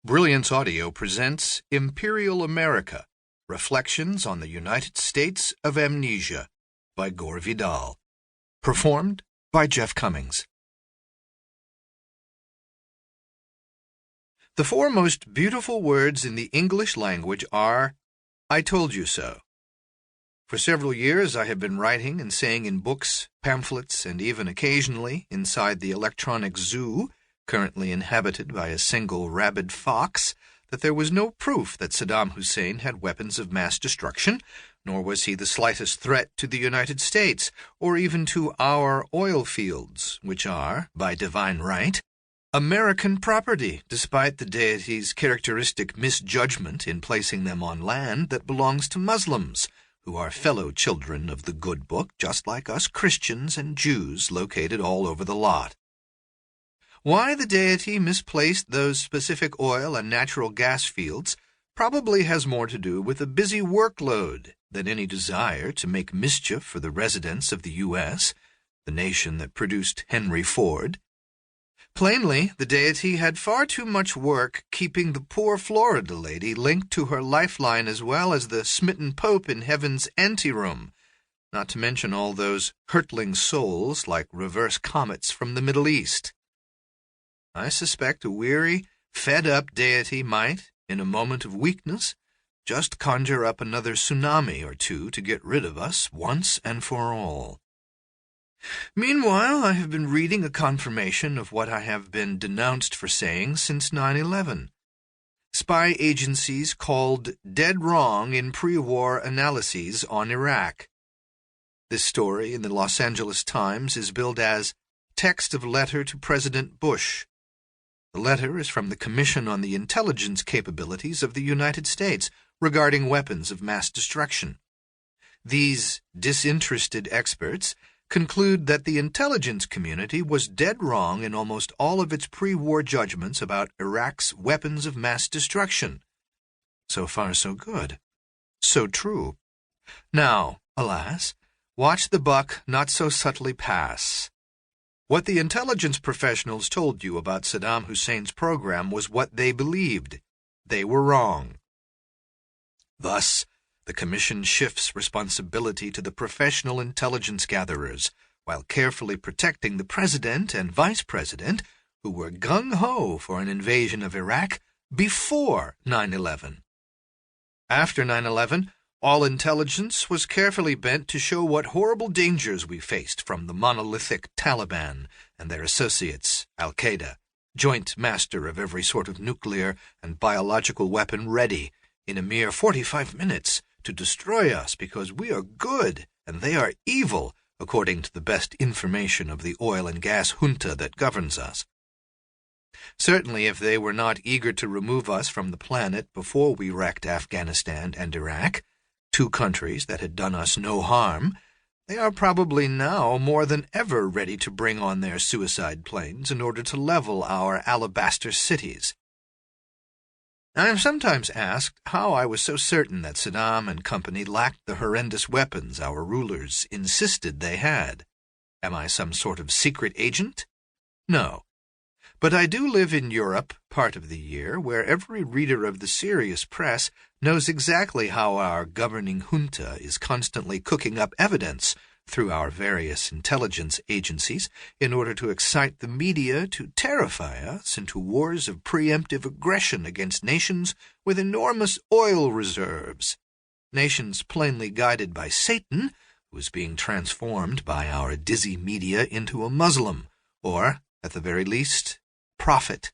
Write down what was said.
Brilliance Audio presents Imperial America, Reflections on the United States of Amnesia by Gore Vidal. Performed by Jeff Cummings. The four most beautiful words in the English language are, "I told you so." For several years I have been writing and saying in books, pamphlets, and even occasionally inside the electronic zoo, currently inhabited by a single rabid fox, that there was no proof that Saddam Hussein had weapons of mass destruction, nor was he the slightest threat to the United States, or even to our oil fields, which are, by divine right, American property, despite the deity's characteristic misjudgment in placing them on land that belongs to Muslims, who are fellow children of the good book, just like us Christians and Jews located all over the lot. Why the deity misplaced those specific oil and natural gas fields probably has more to do with a busy workload than any desire to make mischief for the residents of the U.S., the nation that produced Henry Ford. Plainly, the deity had far too much work keeping the poor Florida lady linked to her lifeline as well as the smitten Pope in heaven's anteroom, not to mention all those hurtling souls like reverse comets from the Middle East. I suspect a weary, fed-up deity might, in a moment of weakness, just conjure up another tsunami or two to get rid of us once and for all. Meanwhile, I have been reading a confirmation of what I have been denounced for saying since 9/11. Spy agencies called dead wrong in pre-war analyses on Iraq. This story in the Los Angeles Times is billed as text of letter to President Bush. The letter is from the Commission on the Intelligence Capabilities of the United States regarding weapons of mass destruction. These disinterested experts conclude that the intelligence community was dead wrong in almost all of its pre-war judgments about Iraq's weapons of mass destruction. So far, so good. So true. Now, alas, watch the buck not so subtly pass. What the intelligence professionals told you about Saddam Hussein's program was what they believed. They were wrong. Thus, the Commission shifts responsibility to the professional intelligence gatherers, while carefully protecting the President and Vice President, who were gung-ho for an invasion of Iraq before 9/11. After 9/11, all intelligence was carefully bent to show what horrible dangers we faced from the monolithic Taliban and their associates, Al-Qaeda, joint master of every sort of nuclear and biological weapon ready, in a mere 45 minutes, to destroy us because we are good and they are evil, according to the best information of the oil and gas junta that governs us. Certainly, if they were not eager to remove us from the planet before we wrecked Afghanistan and Iraq, two countries that had done us no harm, they are probably now more than ever ready to bring on their suicide planes in order to level our alabaster cities. I am sometimes asked how I was so certain that Saddam and company lacked the horrendous weapons our rulers insisted they had. Am I some sort of secret agent? No. But I do live in Europe part of the year, where every reader of the serious press knows exactly how our governing junta is constantly cooking up evidence through our various intelligence agencies in order to excite the media to terrify us into wars of preemptive aggression against nations with enormous oil reserves, nations plainly guided by Satan, who is being transformed by our dizzy media into a Muslim, or, at the very least, prophet.